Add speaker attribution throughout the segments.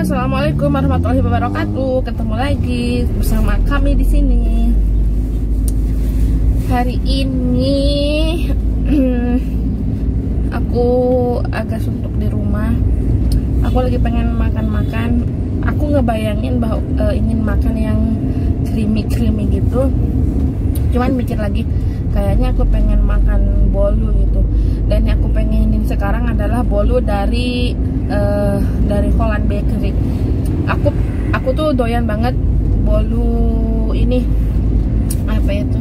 Speaker 1: Assalamualaikum warahmatullahi wabarakatuh. Ketemu lagi bersama kami di sini. Hari ini aku agak suntuk di rumah. Aku lagi pengen makan-makan. Aku ngebayangin bahwa ingin makan yang creamy gitu. Cuman mikir lagi, kayaknya aku pengen makan bolu gitu. Dan yang aku pengenin sekarang adalah bolu dari Holland Bakery. Aku tuh doyan banget bolu ini, apa itu,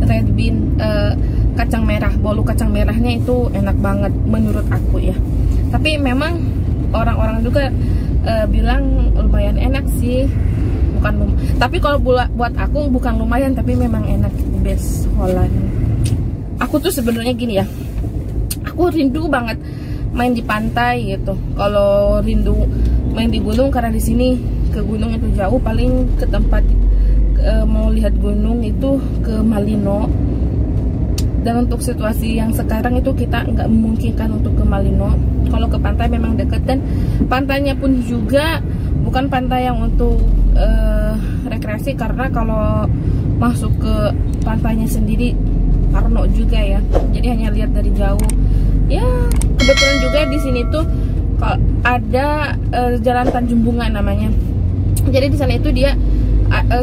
Speaker 1: red bean, kacang merah. Bolu kacang merahnya itu enak banget menurut aku ya. Tapi memang orang-orang juga bilang lumayan enak sih. Tapi kalau buat aku bukan lumayan, tapi memang enak, best Holland. Aku tuh sebenarnya gini ya, aku rindu banget main di pantai gitu. Kalau rindu main di gunung, karena di sini ke gunung itu jauh, paling ke tempat mau lihat gunung itu ke Malino. Dan untuk situasi yang sekarang itu kita nggak memungkinkan untuk ke Malino. Kalau ke pantai memang dekat, dan pantainya pun juga bukan pantai yang untuk rekreasi, karena kalau masuk ke pantainya sendiri parno juga ya. Jadi hanya lihat dari jauh. Ya, kebetulan juga di sini tuh ada Jalan Tanjung Bunga namanya. Jadi di sana itu dia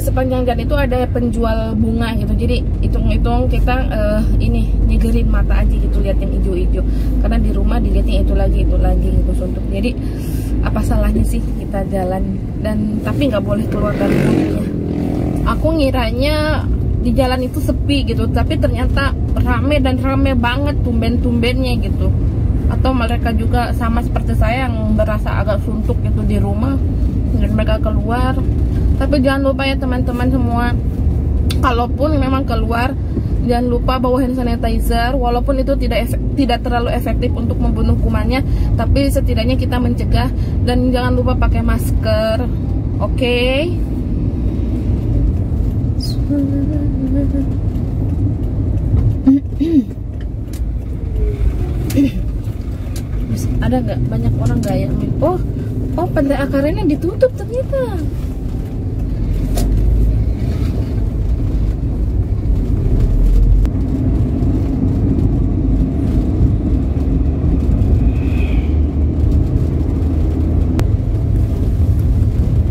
Speaker 1: sepanjang jalan itu ada penjual bunga gitu. Jadi hitung-hitung kita ini nyegerin mata aja gitu, lihat yang hijau-hijau. Karena di rumah dilihatnya itu lagi gitu suntuk. Jadi apa salahnya sih kita jalan, dan tapi nggak boleh keluar dari rumahnya. Aku ngiranya di jalan itu sepi gitu, tapi ternyata rame banget, tumben-tumbennya gitu. Atau mereka juga sama seperti saya yang berasa agak suntuk gitu di rumah dan mereka keluar. Tapi jangan lupa ya teman-teman semua, kalaupun memang keluar, jangan lupa bawa hand sanitizer. Walaupun itu tidak terlalu efektif untuk membunuh kumannya, tapi setidaknya kita mencegah. Dan jangan lupa pakai masker, oke? Ada nggak banyak orang nggak ya? Oh, pantai Akarena ditutup ternyata.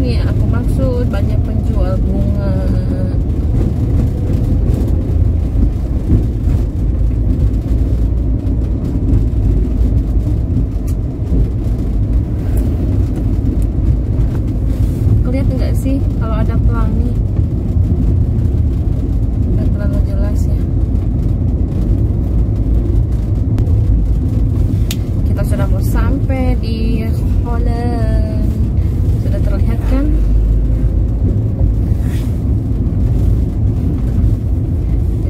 Speaker 1: Nih aku maksud banyak penjual bunga. Lihat enggak sih kalau ada pelangi? Nggak terlalu jelas ya. Kita sudah mau sampai di Holland. Sudah terlihat kan?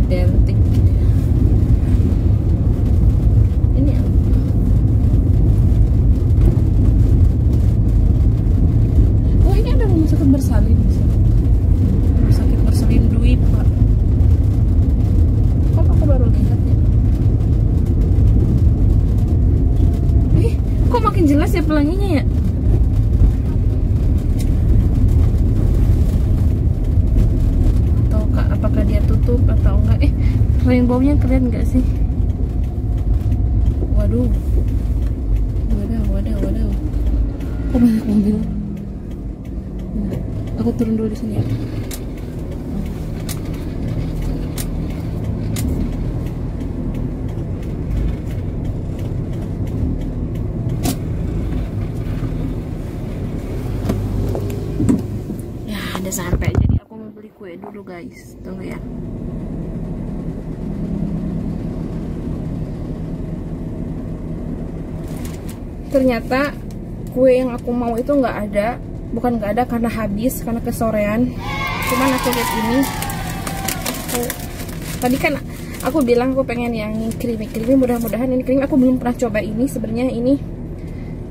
Speaker 1: Identik. Ini apa? Oh, ini ada rumah sakit bersalin. Rumah sakit bersalin Dwi, Pak. Kok aku baru lihat ya? Kok makin jelas ya pelanginya ya? Atau apakah dia tutup atau enggak? Rainbow-nya keren nggak sih? Waduh. Kok banyak mobil? Aku turun dulu di sini ya. Ya, udah sampai. Jadi aku mau beli kue dulu guys. Tunggu ya. Ternyata kue yang aku mau itu nggak ada. Bukan nggak ada, karena habis, karena kesorean. Cuman aku lihat ini, tadi kan aku bilang aku pengen yang creamy. Mudah-mudahan ini creamy. Aku belum pernah coba ini. Sebenarnya ini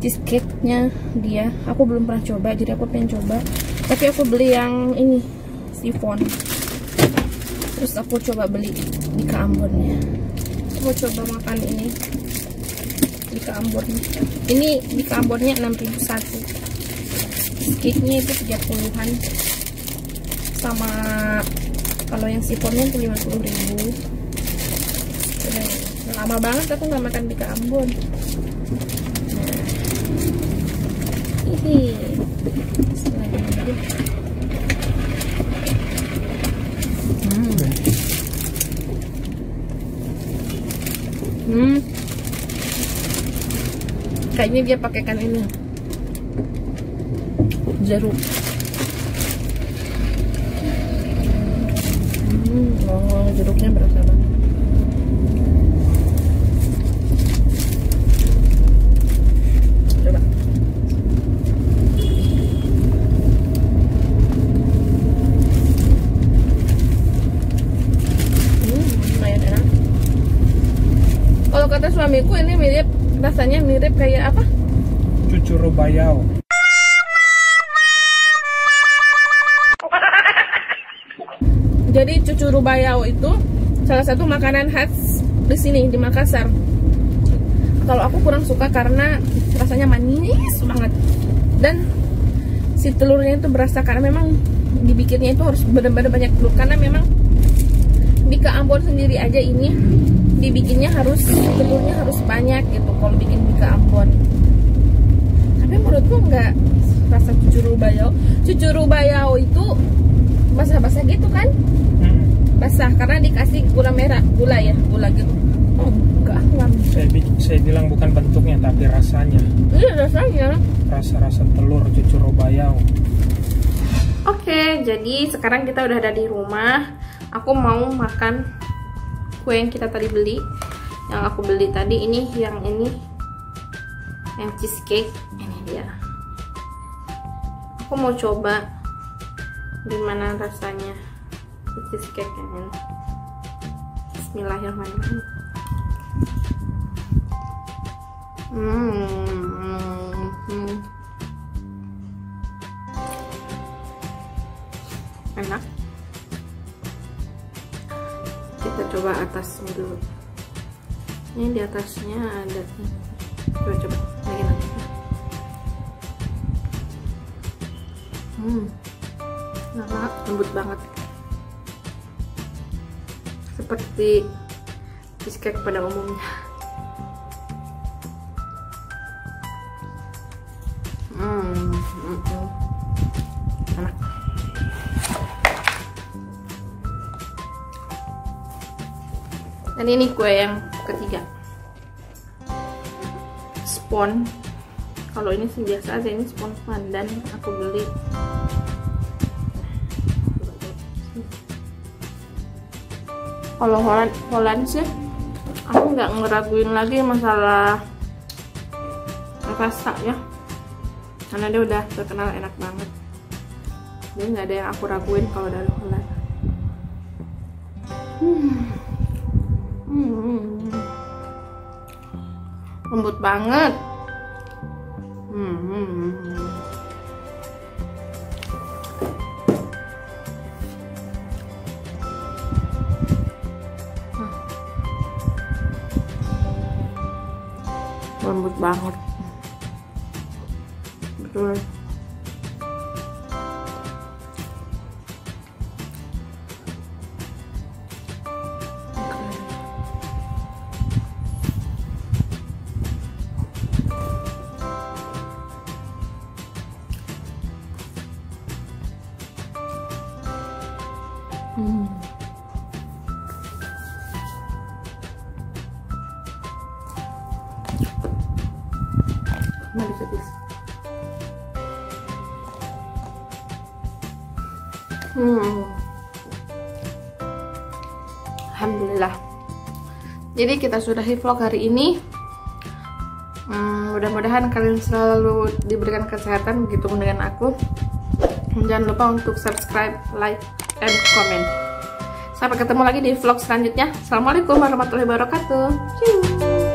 Speaker 1: cheesecake-nya dia, aku belum pernah coba, jadi aku pengen coba. Tapi aku beli yang ini chiffon. Terus aku coba beli di Ambonnya. Aku coba makan ini di Ambon. Ini di Ambonnya 6.001. cheesecake-nya itu 30-an, sama kalau yang sifonnya itu 50.000. Lama banget aku nggak makan Bika Ambon. Ini kayaknya dia pakaikan ini jeruk. Jeruknya berasa banget. Coba. Lumayan enak. Kalau kata suamiku ini mirip, rasanya mirip kayak apa?
Speaker 2: Cucuru bayau.
Speaker 1: Jadi cucuru bayau itu salah satu makanan khas di sini di Makassar. Kalau aku kurang suka karena rasanya manis banget, dan si telurnya itu berasa, karena memang dibikinnya itu harus benar-benar banyak telur, karena memang Bika Ambon sendiri aja ini dibikinnya harus telurnya harus banyak gitu kalau bikin Bika Ambon. Tapi menurutku nggak rasa cucuru bayau. Cucuru bayau itu basah-basah gitu kan? Basah karena dikasih gula merah, gula gitu. Oh, enggak,
Speaker 2: Saya bilang bukan bentuknya tapi rasanya.
Speaker 1: Iya, rasanya.
Speaker 2: Rasa telur cucuru bayau.
Speaker 1: Oke, jadi sekarang kita udah ada di rumah. Aku mau makan kue yang kita tadi beli. Yang aku beli tadi ini, yang cheesecake. Ini dia. Aku mau coba gimana rasanya cheesecake ini. Bismillahirrahmanirrahim. Enak. Kita coba atasnya dulu. Ini di atasnya ada nih. Coba lagi. Enak, lembut banget. Seperti cheesecake pada umumnya. Enak. Dan ini kue yang ketiga, spon. Kalau ini sih biasa aja, ini spon pandan aku beli. Kalau Holland sih aku nggak ngeraguin lagi masalah rasa ya, karena dia udah terkenal enak banget. Jadi nggak ada yang aku raguin kalau dari Holland. Lembut banget. Lembut banget, betul. Alhamdulillah. Jadi kita sudahi vlog hari ini. Mudah-mudahan kalian selalu diberikan kesehatan begitu dengan aku. Jangan lupa untuk subscribe, like, dan komen. Sampai ketemu lagi di vlog selanjutnya. Assalamualaikum warahmatullahi wabarakatuh. Ciao.